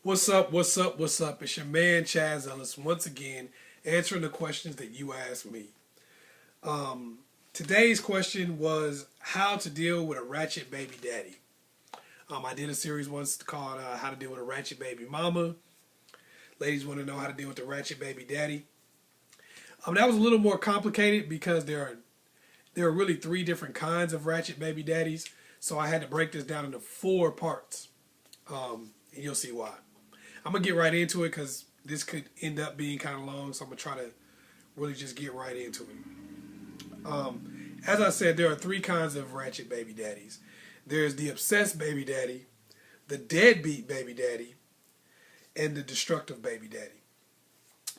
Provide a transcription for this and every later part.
What's up? What's up? What's up? It's your man Chazz Ellis once again answering the questions that you asked me. Today's question was how to deal with a ratchet baby daddy. I did a series once called How to Deal with a Ratchet Baby Mama. Ladies want to know how to deal with the ratchet baby daddy. That was a little more complicated because there are really three different kinds of ratchet baby daddies. So I had to break this down into 4 parts. And you'll see why. I'm going to get right into it because this could end up being kind of long. So I'm going to try to really just get right into it. As I said, there are 3 kinds of ratchet baby daddies. There's the obsessed baby daddy, the deadbeat baby daddy, and the destructive baby daddy.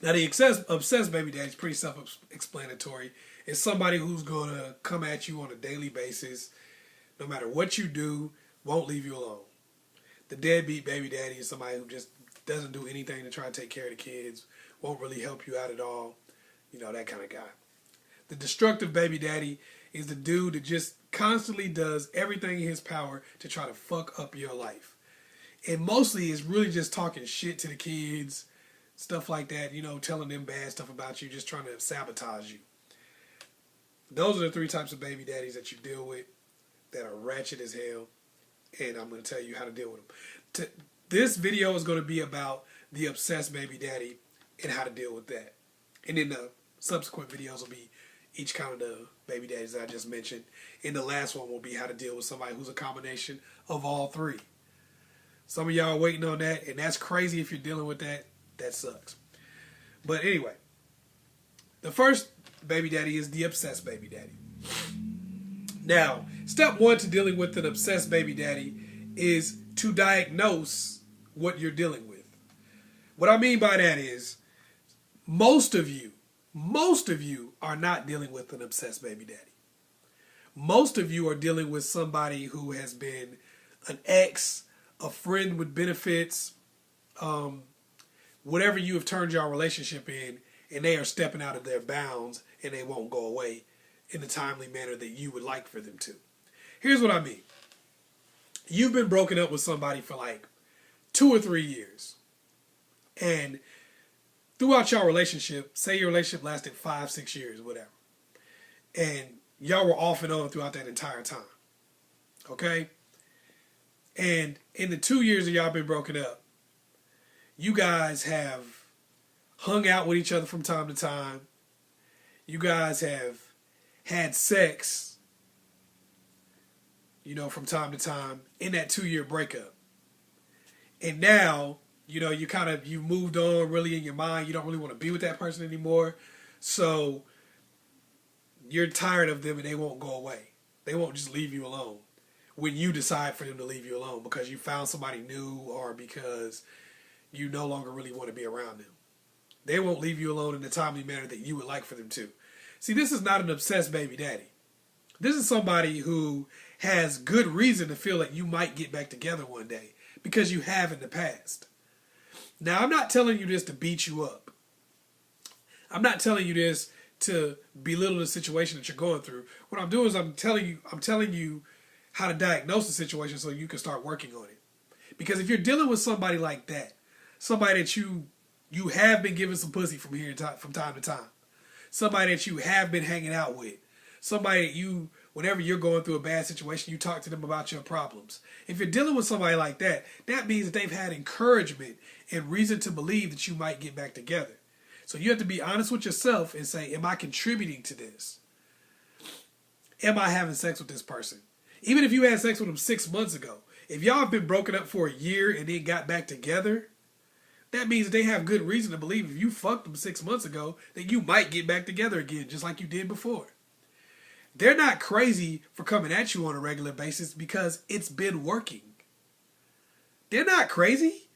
Now, the obsessed baby daddy is pretty self-explanatory. It's somebody who's going to come at you on a daily basis, no matter what you do, won't leave you alone. The deadbeat baby daddy is somebody who just doesn't do anything to try and take care of the kids, won't really help you out at all, that kind of guy. The destructive baby daddy is the dude that just constantly does everything in his power to try to fuck up your life. And mostly is really just talking shit to the kids, stuff like that, telling them bad stuff about you, just trying to sabotage you. Those are the 3 types of baby daddies that you deal with that are ratchet as hell. And I'm going to tell you how to deal with them. This video is going to be about the obsessed baby daddy and how to deal with that. And then the subsequent videos will be each kind of the baby daddies that I just mentioned. And the last one will be how to deal with somebody who's a combination of all 3. Some of y'all are waiting on that, and that's crazy if you're dealing with that. That sucks. But anyway, the first baby daddy is the obsessed baby daddy. Now, step 1 to dealing with an obsessed baby daddy is to diagnose what you're dealing with. What I mean by that is most of you are not dealing with an obsessed baby daddy. Most of you are dealing with somebody who has been an ex, a friend with benefits, whatever you have turned your relationship in, and they are stepping out of their bounds and they won't go away in the timely manner that you would like for them to. Here's what I mean. You've been broken up with somebody for like 2 or 3 years. And throughout your relationship, say your relationship lasted 5, 6 years, whatever. And y'all were off and on throughout that entire time. Okay? And in the 2 years that y'all been broken up, you guys have hung out with each other from time to time. You guys have had sex, from time to time in that 2-year breakup. And now, you've moved on really in your mind. You don't really want to be with that person anymore. So you're tired of them and they won't go away. They won't just leave you alone when you decide for them to leave you alone because you found somebody new or because you no longer really want to be around them. They won't leave you alone in the timely manner that you would like for them to. See, this is not an obsessed baby daddy. This is somebody who has good reason to feel that you might get back together one day because you have in the past. Now, I'm not telling you this to beat you up. I'm not telling you this to belittle the situation that you're going through. What I'm doing is I'm telling you how to diagnose the situation so you can start working on it. Because if you're dealing with somebody like that, somebody that you have been giving some pussy from time to time, somebody that you have been hanging out with, somebody that whenever you're going through a bad situation, you talk to them about your problems. If you're dealing with somebody like that, that means that they've had encouragement and reason to believe that you might get back together. So you have to be honest with yourself and say, am I contributing to this? Am I having sex with this person? Even if you had sex with them 6 months ago, if y'all have been broken up for a year and then got back together, that means that they have good reason to believe if you fucked them 6 months ago, that you might get back together again, just like you did before. They're not crazy for coming at you on a regular basis because it's been working. They're not crazy.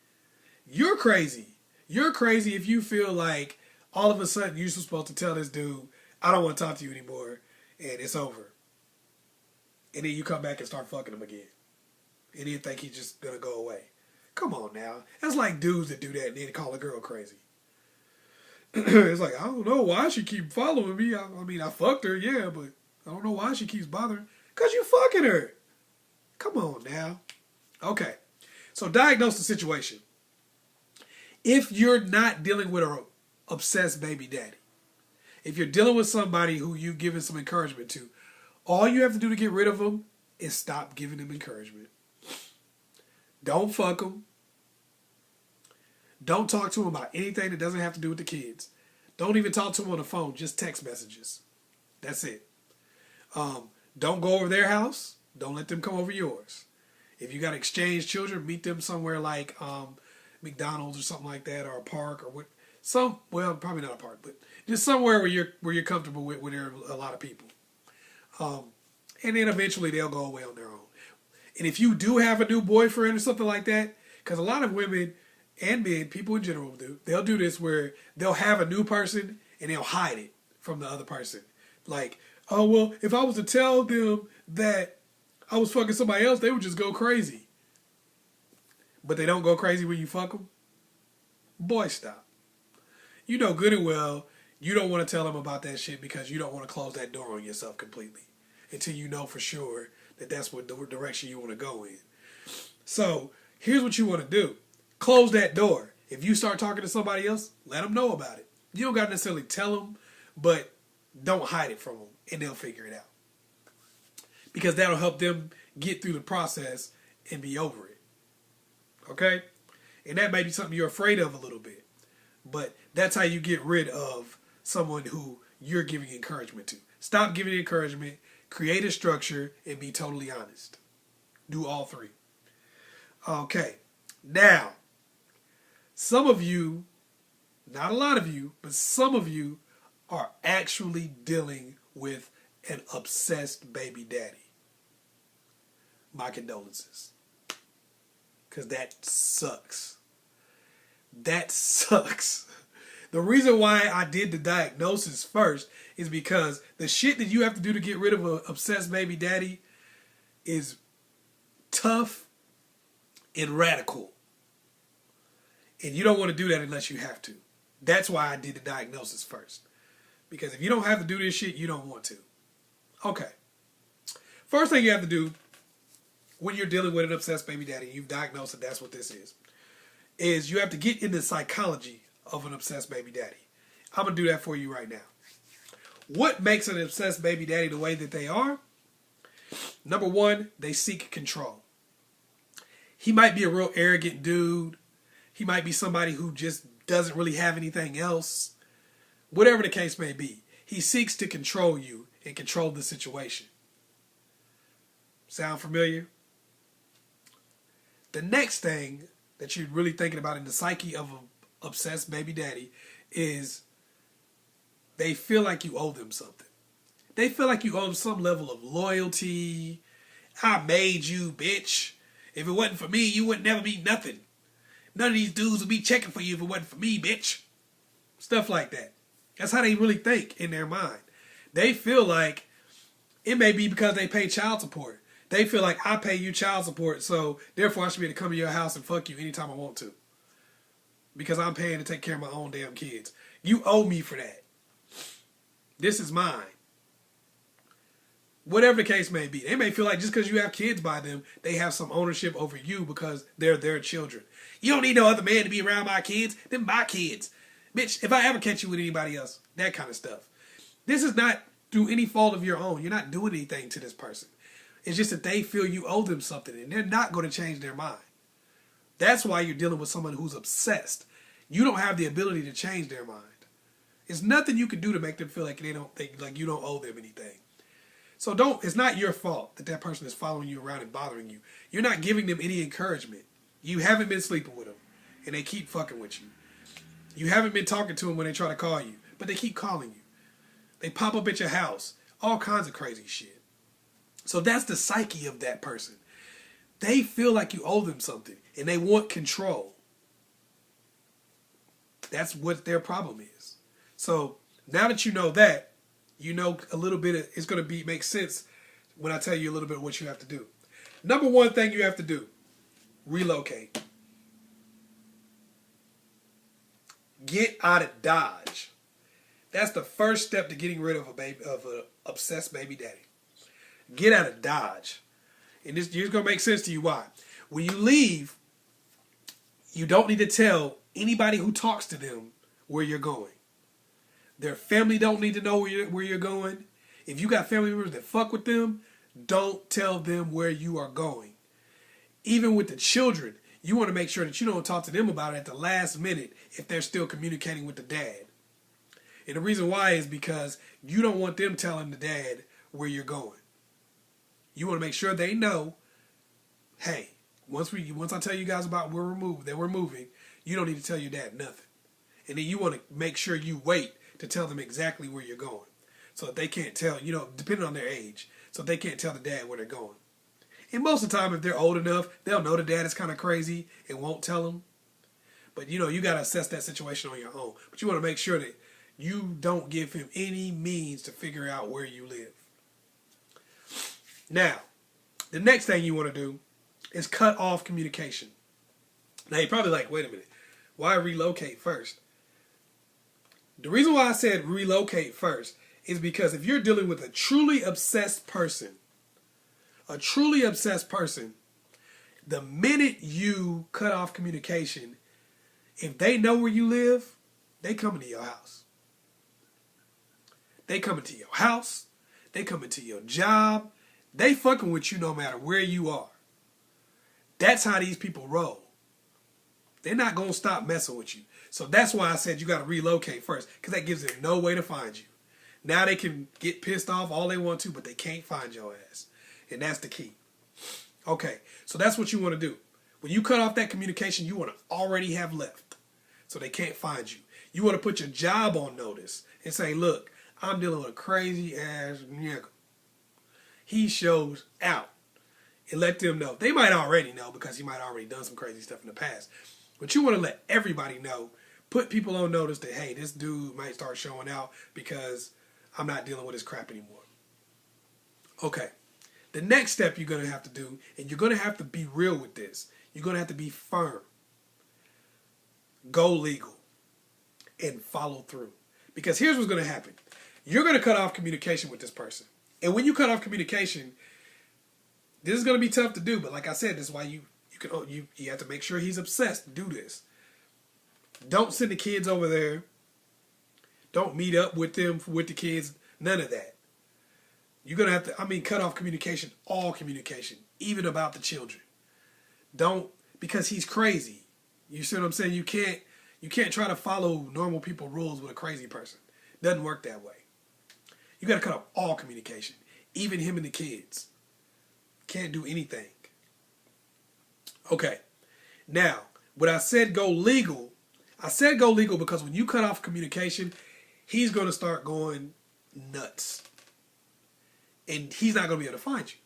You're crazy. You're crazy if you feel like all of a sudden you're supposed to tell this dude, I don't want to talk to you anymore, and it's over. And then you come back and start fucking him again. And then think he's just going to go away. Come on now. That's like dudes that do that and then call a girl crazy. It's like, I don't know why she keep following me. I mean, I fucked her, yeah, but I don't know why she keeps bothering. Because you fucking her. Come on now. Okay. So diagnose the situation. If you're not dealing with an obsessed baby daddy, if you're dealing with somebody who you've given some encouragement to, all you have to do to get rid of them is stop giving them encouragement. Don't fuck them. Don't talk to them about anything that doesn't have to do with the kids. Don't even talk to them on the phone, just text messages. That's it. Don't go over their house. Don't let them come over yours. If you got to exchange children, meet them somewhere like McDonald's or something like that, or a park, or what. Well, probably not a park, but just somewhere where you're comfortable with, where there are a lot of people. And then eventually they'll go away on their own. And if you do have a new boyfriend or something like that, because a lot of women and men, people in general they'll do this where they'll have a new person and they'll hide it from the other person. Like, oh, well, if I was to tell them that I was fucking somebody else, they would just go crazy. But they don't go crazy when you fuck them? Boy, stop. You know good and well you don't want to tell them about that shit because you don't want to close that door on yourself completely until you know for sure that that's what direction you want to go in. So here's what you want to do. Close that door. If you start talking to somebody else, let them know about it. You don't got to necessarily tell them, but don't hide it from them, and they'll figure it out. Because that'll help them get through the process and be over it. Okay? And that may be something you're afraid of a little bit. But that's how you get rid of someone who you're giving encouragement to. Stop giving encouragement, create a structure, and be totally honest. Do all three. Okay. Now, some of you, not a lot of you, but some of you are actually dealing with an obsessed baby daddy. My condolences. Because that sucks. That sucks. The reason why I did the diagnosis first is because the shit that you have to do to get rid of an obsessed baby daddy is tough and radical. And you don't want to do that unless you have to. That's why I did the diagnosis first. Because if you don't have to do this shit, you don't want to. Okay. First thing you have to do when you're dealing with an obsessed baby daddy, you've diagnosed that that's what this is you have to get in the psychology of an obsessed baby daddy. I'm going to do that for you right now. What makes an obsessed baby daddy the way that they are? Number one, they seek control. He might be a real arrogant dude. He might be somebody who just doesn't really have anything else. Whatever the case may be, he seeks to control you and control the situation. Sound familiar? The next thing that you're really thinking about in the psyche of an obsessed baby daddy is they feel like you owe them something. They feel like you owe them some level of loyalty. I made you, bitch. If it wasn't for me, you would never be nothing. None of these dudes would be checking for you if it wasn't for me, bitch. Stuff like that. That's how they really think in their mind. They feel like it may be because they pay child support. They feel like I pay you child support, so therefore I should be able to come to your house and fuck you anytime I want to. Because I'm paying to take care of my own damn kids. You owe me for that. This is mine. Whatever the case may be. They may feel like just because you have kids by them, they have some ownership over you because they're their children. You don't need no other man to be around my kids. They're my kids. Bitch, if I ever catch you with anybody else, that kind of stuff. This is not through any fault of your own. You're not doing anything to this person. It's just that they feel you owe them something, and they're not going to change their mind. That's why you're dealing with someone who's obsessed. You don't have the ability to change their mind. It's nothing you can do to make them feel like they don't think like you don't owe them anything. So it's not your fault that person is following you around and bothering you. You're not giving them any encouragement. You haven't been sleeping with them, and they keep fucking with you. You haven't been talking to them when they try to call you, but they keep calling you. They pop up at your house. All kinds of crazy shit. So that's the psyche of that person. They feel like you owe them something, and they want control. That's what their problem is. So now that you know that, you know a little bit of, it's going to make sense when I tell you a little bit of what you have to do. Number one thing you have to do, relocate. Get out of Dodge. That's the first step to getting rid of an obsessed baby daddy. Get out of Dodge. And this is going to make sense to you why. When you leave, you don't need to tell anybody who talks to them where you're going. Their family don't need to know where you're going. If you got family members that fuck with them, don't tell them where you are going. Even with the children, you want to make sure that you don't talk to them about it at the last minute if they're still communicating with the dad. And the reason why is because you don't want them telling the dad where you're going. You want to make sure they know, hey, once I tell you guys about where we're moving, you don't need to tell your dad nothing. And then you want to make sure you wait to tell them exactly where you're going. So that they can't tell, depending on their age, so they can't tell the dad where they're going. And most of the time, if they're old enough, they'll know the dad is kind of crazy and won't tell them. But, you got to assess that situation on your own. But you want to make sure that you don't give him any means to figure out where you live. Now, the next thing you want to do is cut off communication. Now, you're probably like, wait a minute. Why relocate first? The reason why I said relocate first is because if you're dealing with a truly obsessed person, the minute you cut off communication, if they know where you live, they come into your house. They come into your house. They come into your job. They fucking with you no matter where you are. That's how these people roll. They're not going to stop messing with you. So that's why I said you got to relocate first, because that gives them no way to find you. Now they can get pissed off all they want to, but they can't find your ass. And that's the key. Okay, so that's what you want to do. When you cut off that communication, you want to already have left, so they can't find you. You want to put your job on notice and say, look, I'm dealing with a crazy ass nigga. He shows out. And let them know. They might already know because he might already done some crazy stuff in the past. But you want to let everybody know. Put people on notice that, hey, this dude might start showing out because I'm not dealing with his crap anymore. Okay. The next step you're going to have to do, and you're going to have to be real with this. You're going to have to be firm. Go legal. And follow through. Because here's what's going to happen. You're going to cut off communication with this person. And when you cut off communication, this is going to be tough to do. But like I said, this is why you have to make sure he's obsessed to do this. Don't send the kids over there. Don't meet up with them, with the kids. None of that. You're going to have to, cut off communication, all communication, even about the children. Don't, because he's crazy. You see what I'm saying? You can't try to follow normal people rules with a crazy person. Doesn't work that way. You got to cut off all communication, even him and the kids. Can't do anything. Okay. Now, when I said go legal, I said go legal because when you cut off communication, he's going to start going nuts. And he's not going to be able to find you.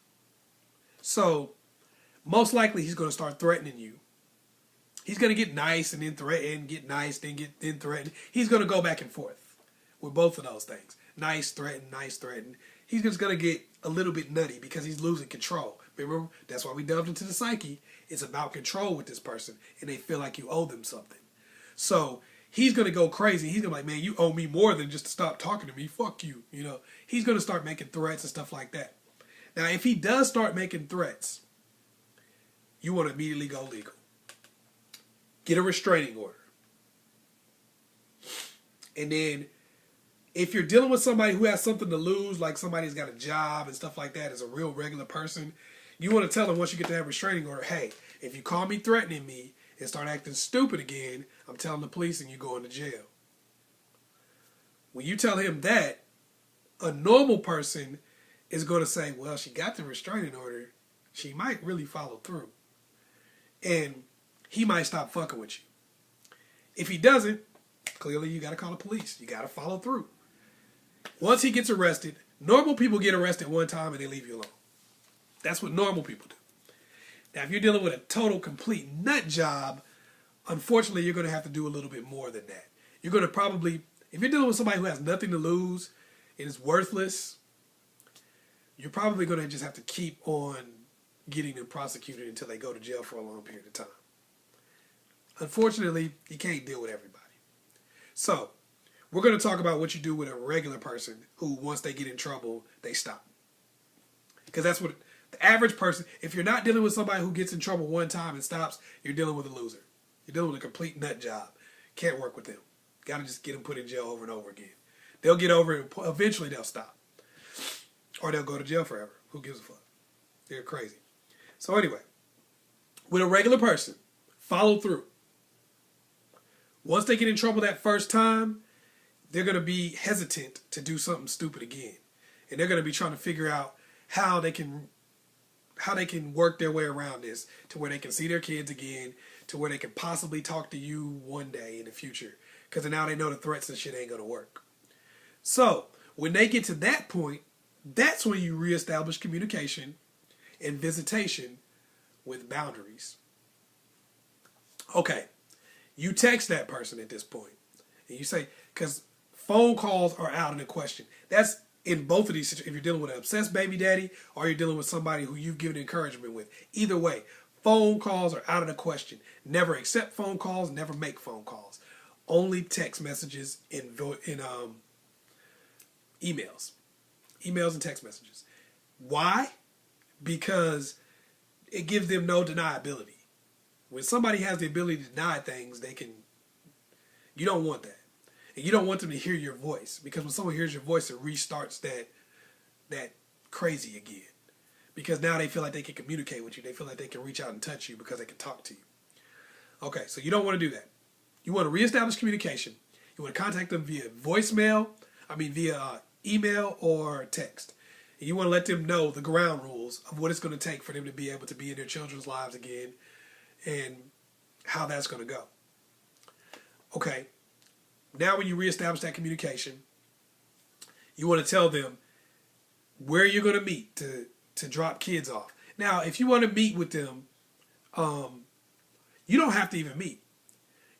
So, most likely he's going to start threatening you. He's going to get nice and then threaten, get nice, then threaten. He's going to go back and forth with both of those things. Nice, threaten, nice, threaten. He's just going to get a little bit nutty because he's losing control. Remember, that's why we delved into the psyche. It's about control with this person, and they feel like you owe them something. So he's going to go crazy. He's going to be like, man, you owe me more than just to stop talking to me. Fuck you. He's going to start making threats and stuff like that. Now, if he does start making threats, you want to immediately go legal. Get a restraining order. And then if you're dealing with somebody who has something to lose, like somebody's got a job and stuff like that, as a real regular person, you want to tell them once you get to that restraining order, hey, if you call me threatening me and start acting stupid again, I'm telling the police and you going to jail. When you tell him that, a normal person is going to say, well, she got the restraining order. She might really follow through. And he might stop fucking with you. If he doesn't, clearly you got to call the police. You got to follow through. Once he gets arrested, normal people get arrested one time and they leave you alone. That's what normal people do. Now, if you're dealing with a total, complete nut job, unfortunately, you're going to have to do a little bit more than that. You're going to probably, if you're dealing with somebody who has nothing to lose and is worthless, you're probably going to just have to keep on getting them prosecuted until they go to jail for a long period of time. Unfortunately, you can't deal with everybody. So, we're going to talk about what you do with a regular person who, once they get in trouble, they stop. Because that's what the average person, if you're not dealing with somebody who gets in trouble one time and stops, you're dealing with a loser. You're dealing with a complete nut job. Can't work with them. Got to just get them put in jail over and over again. They'll get over it. Eventually, they'll stop. Or they'll go to jail forever. Who gives a fuck? They're crazy. So anyway, with a regular person, follow through. Once they get in trouble that first time, they're going to be hesitant to do something stupid again. And they're going to be trying to figure out how they can work their way around this to where they can see their kids again, to where they can possibly talk to you one day in the future. Because now they know the threats and shit ain't going to work. So, when they get to that point, that's when you reestablish communication and visitation with boundaries. Okay, you text that person at this point. And you say, because phone calls are out of the question. That's in both of these situations. If you're dealing with an obsessed baby daddy or you're dealing with somebody who you've given encouragement with. Either way, phone calls are out of the question. Never accept phone calls, never make phone calls. Only text messages in emails. Emails and text messages. Why? Because it gives them no deniability. When somebody has the ability to deny things, you don't want that. And you don't want them to hear your voice. Because when someone hears your voice, it restarts that crazy again. Because now they feel like they can communicate with you. They feel like they can reach out and touch you because they can talk to you. Okay, so you don't want to do that. You want to reestablish communication. You want to contact them via via email or text. And you want to let them know the ground rules of what it's going to take for them to be able to be in their children's lives again and how that's going to go. Okay, now when you reestablish that communication, you want to tell them where you're going to meet to drop kids off. Now, if you want to meet with them, you don't have to even meet.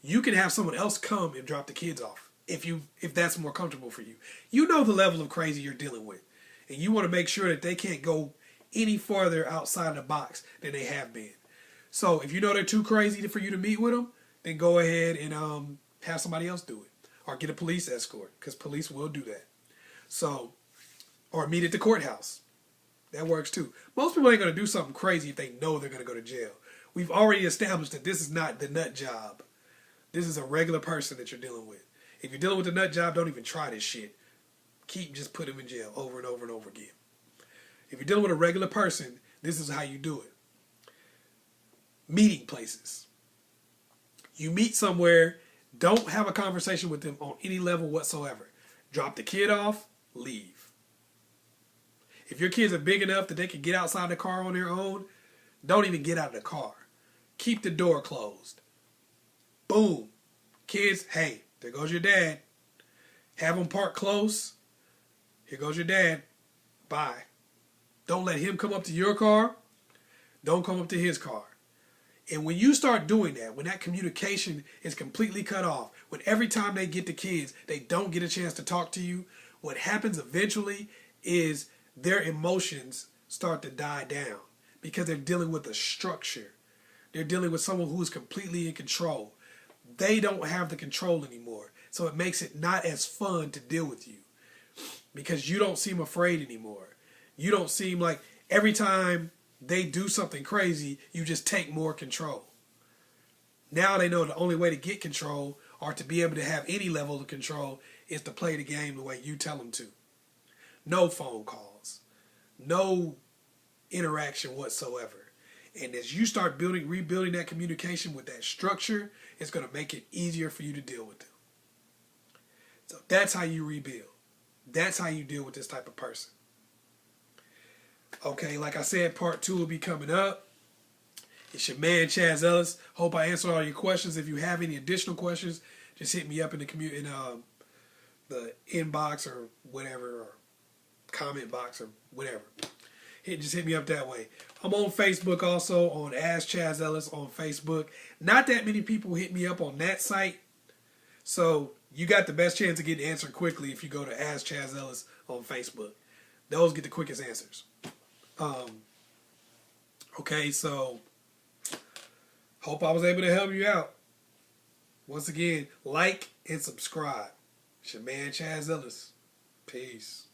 You can have someone else come and drop the kids off if that's more comfortable for you. You know the level of crazy you're dealing with. And you want to make sure that they can't go any farther outside the box than they have been. So if you know they're too crazy for you to meet with them, then go ahead and have somebody else do it. Or get a police escort, because police will do that. So, or meet at the courthouse. That works too. Most people ain't going to do something crazy if they know they're going to go to jail. We've already established that this is not the nut job. This is a regular person that you're dealing with. If you're dealing with the nut job, don't even try this shit. Just put them in jail over and over and over again. If you're dealing with a regular person, this is how you do it. Meeting places. You meet somewhere, don't have a conversation with them on any level whatsoever. Drop the kid off, leave. If your kids are big enough that they can get outside the car on their own, don't even get out of the car. Keep the door closed. Boom. Kids, hey, there goes your dad. Have them park close. Here goes your dad. Bye. Don't let him come up to your car. Don't come up to his car. And when you start doing that, when that communication is completely cut off, when every time they get the kids, they don't get a chance to talk to you, what happens eventually is their emotions start to die down because they're dealing with a structure. They're dealing with someone who is completely in control. They don't have the control anymore. So it makes it not as fun to deal with you because you don't seem afraid anymore. You don't seem like every time they do something crazy, you just take more control. Now they know the only way to get control or to be able to have any level of control is to play the game the way you tell them to. No phone calls. No interaction whatsoever. And as you start rebuilding that communication with that structure, it's going to make it easier for you to deal with them. So that's how you rebuild. That's how you deal with this type of person. Okay, like I said, part 2 will be coming up. It's your man, Chazz Ellis. Hope I answered all your questions. If you have any additional questions, just hit me up in the inbox or whatever, or comment box or whatever. Just hit me up that way. I'm on Facebook also, on AskChazzEllis on Facebook. Not that many people hit me up on that site. So you got the best chance of getting answered quickly if you go to AskChazzEllis on Facebook. Those get the quickest answers. Okay, so hope I was able to help you out. Once again, like and subscribe. It's your man, Chazz Ellis. Peace.